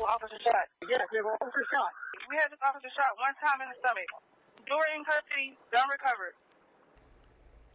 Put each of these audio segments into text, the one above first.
officer shot. Yes, we have an officer shot. We had this officer shot one time in the stomach. During custody, done recovered.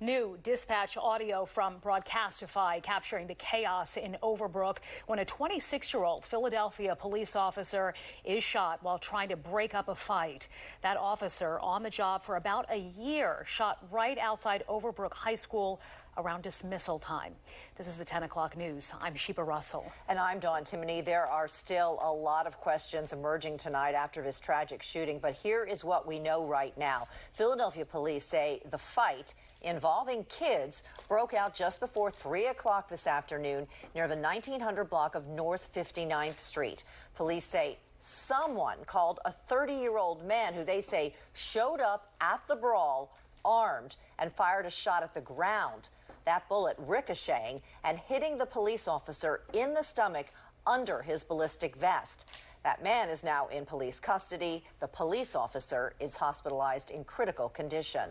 New dispatch audio from Broadcastify capturing the chaos in Overbrook when a 26-year-old Philadelphia police officer is shot while trying to break up a fight. That officer, on the job for about a year, shot right outside Overbrook High School around dismissal time. This is the 10 o'clock news. I'm Sheba Russell. And I'm Dawn Timoney. There are still a lot of questions emerging tonight after this tragic shooting, but here is what we know right now. Philadelphia police say the fight involving kids broke out just before 3 o'clock this afternoon near the 1900 block of North 59th Street. Police say someone called a 30-year-old man who they say showed up at the brawl armed and fired a shot at the ground. That bullet ricocheting and hitting the police officer in the stomach under his ballistic vest. That man is now in police custody. The police officer is hospitalized in critical condition.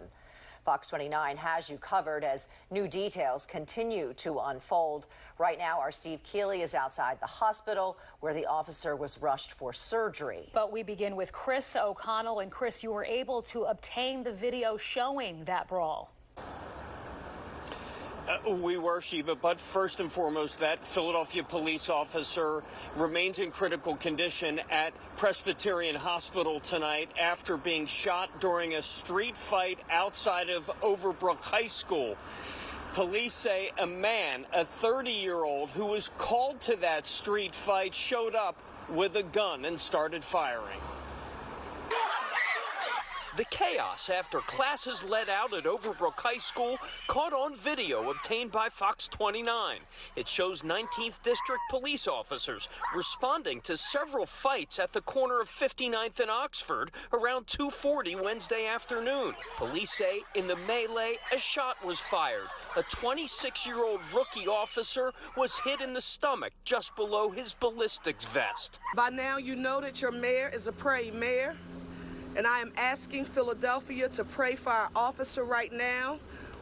Fox 29 has you covered as new details continue to unfold. Right now, our Steve Keeley is outside the hospital where the officer was rushed for surgery. But we begin with Chris O'Connell. And Chris, you were able to obtain the video showing that brawl. We were, Sheba, but first and foremost, that Philadelphia police officer remains in critical condition at Presbyterian Hospital tonight after being shot during a street fight outside of Overbrook High School. Police say a man, a 30-year-old, who was called to that street fight, showed up with a gun and started firing. The chaos after classes let out at Overbrook High School caught on video obtained by Fox 29. It shows 19th District police officers responding to several fights at the corner of 59th and Oxford around 2:40 Wednesday afternoon. Police say in the melee, a shot was fired. A 26-year-old rookie officer was hit in the stomach just below his ballistics vest. By now, you know that your mayor is a praying mayor. And I am asking Philadelphia to pray for our officer right now,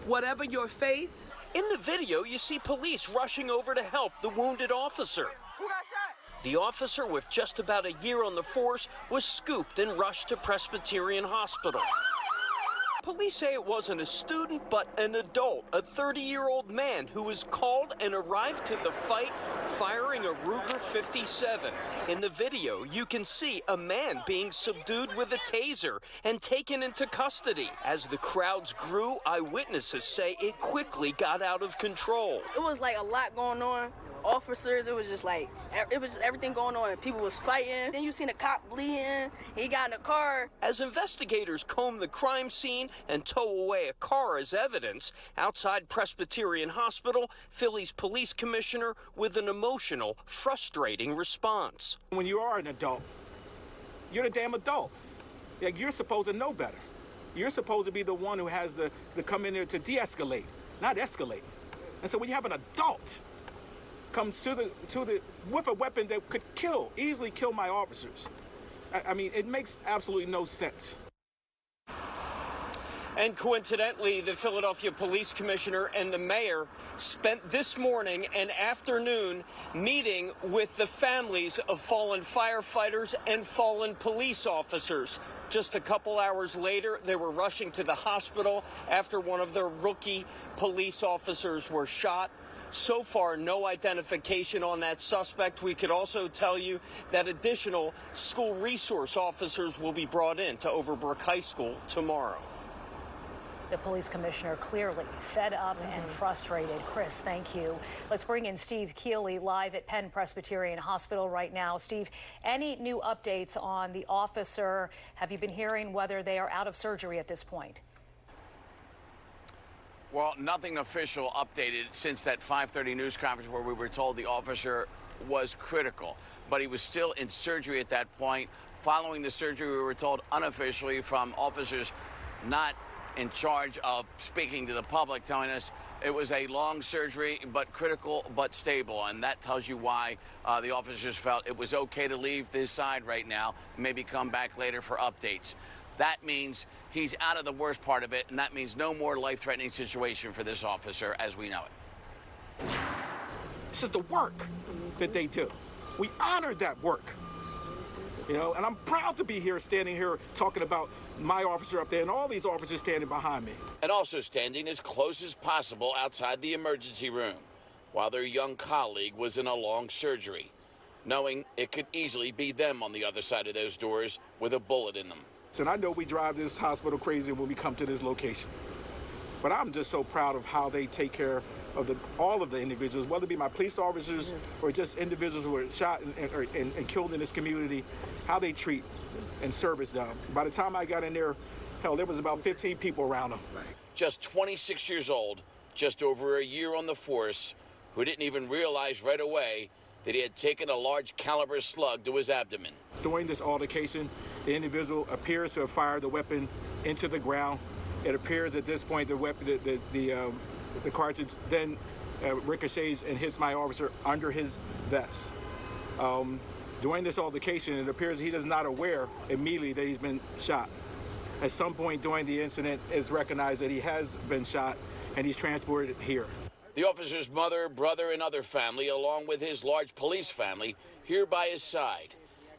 whatever your faith. In the video, you see police rushing over to help the wounded officer. Who got shot? The officer, with just about a year on the force, was scooped and rushed to Presbyterian Hospital. Police say it wasn't a student, but an adult, a 30-year-old man who was called and arrived to the fight firing a Ruger 57. In the video, you can see a man being subdued with a taser and taken into custody. As the crowds grew, eyewitnesses say it quickly got out of control. It was like a lot going on. Officers, it was just like, it was just everything going on, and people was fighting. Then you seen a cop bleeding, he got in a car. As investigators comb the crime scene and tow away a car as evidence, outside Presbyterian Hospital, Philly's police commissioner with an emotional, frustrating response. When you are an adult, you're the damn adult. Like, you're supposed to know better. You're supposed to be the one who has to come in there to de-escalate, not escalate. And so when you have an adult comes with a weapon that could easily kill my officers. I mean, it makes absolutely no sense. And coincidentally, the Philadelphia police commissioner and the mayor spent this morning and afternoon meeting with the families of fallen firefighters and fallen police officers. Just a couple hours later, they were rushing to the hospital after one of their rookie police officers were shot. So far, no identification on that suspect. We could also tell you that additional school resource officers will be brought in to Overbrook High School tomorrow. The police commissioner clearly fed up and frustrated. Chris, thank you. Let's bring in Steve Keeley live at Penn Presbyterian Hospital right now. Steve, any new updates on the officer? Have you been hearing whether they are out of surgery at this point? Well, nothing official updated since that 5:30 news conference where we were told the officer was critical, but he was still in surgery at that point. Following the surgery, we were told unofficially from officers not in charge of speaking to the public, telling us it was a long surgery, but critical, but stable. And that tells you why the officers felt it was okay to leave this side right now, maybe come back later for updates. That means he's out of the worst part of it, and that means no more life-threatening situation for this officer as we know it. This is the work that they do. We honor that work. You know, and I'm proud to be here, standing here, talking about my officer up there and all these officers standing behind me. And also standing as close as possible outside the emergency room while their young colleague was in a long surgery, knowing it could easily be them on the other side of those doors with a bullet in them. And I know we drive this hospital crazy when we come to this location, but I'm just so proud of how they take care of all of the individuals, whether it be my police officers or just individuals who were shot and killed in this community, how they treat and service them. By the time I got in there, hell, there was about 15 people around them. Just 26 years old, just over a year on the force, who didn't even realize right away that he had taken a large caliber slug to his abdomen. During this altercation, the individual appears to have fired the weapon into the ground. It appears at this point the weapon, the cartridge then ricochets and hits my officer under his vest. During this altercation, it appears he is not aware immediately that he's been shot. At some point during the incident, it's recognized that he has been shot and he's transported here. The officer's mother, brother, and other family, along with his large police family, here by his side,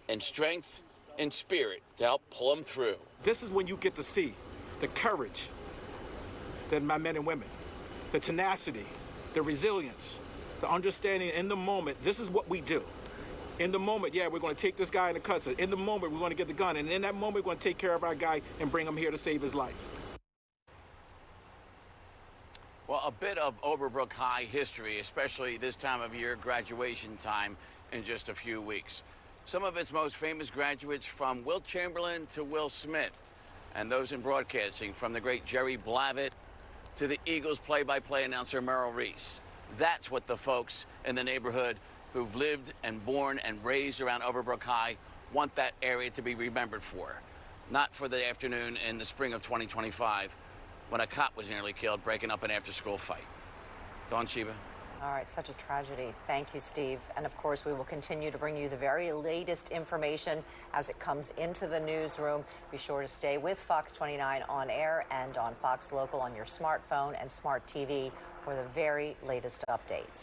and strength and spirit to help pull him through. This is when you get to see the courage that my men and women, the tenacity, the resilience, the understanding in the moment. This is what we do. In the moment, yeah, we're going to take this guy in the cuts. In the moment, we're going to get the gun. And in that moment, we're going to take care of our guy and bring him here to save his life. Well, a bit of Overbrook High history, especially this time of year, graduation time in just a few weeks. Some of its most famous graduates, from Wilt Chamberlain to Will Smith, and those in broadcasting, from the great Jerry Blavitt to the Eagles play-by-play announcer Merrill Reese. That's what the folks in the neighborhood who've lived and born and raised around Overbrook High want that area to be remembered for. Not for the afternoon in the spring of 2025 when a cop was nearly killed breaking up an after-school fight. Dawn, Sheba. All right, such a tragedy. Thank you, Steve. And of course, we will continue to bring you the very latest information as it comes into the newsroom. Be sure to stay with Fox 29 on air and on Fox Local on your smartphone and smart TV for the very latest updates.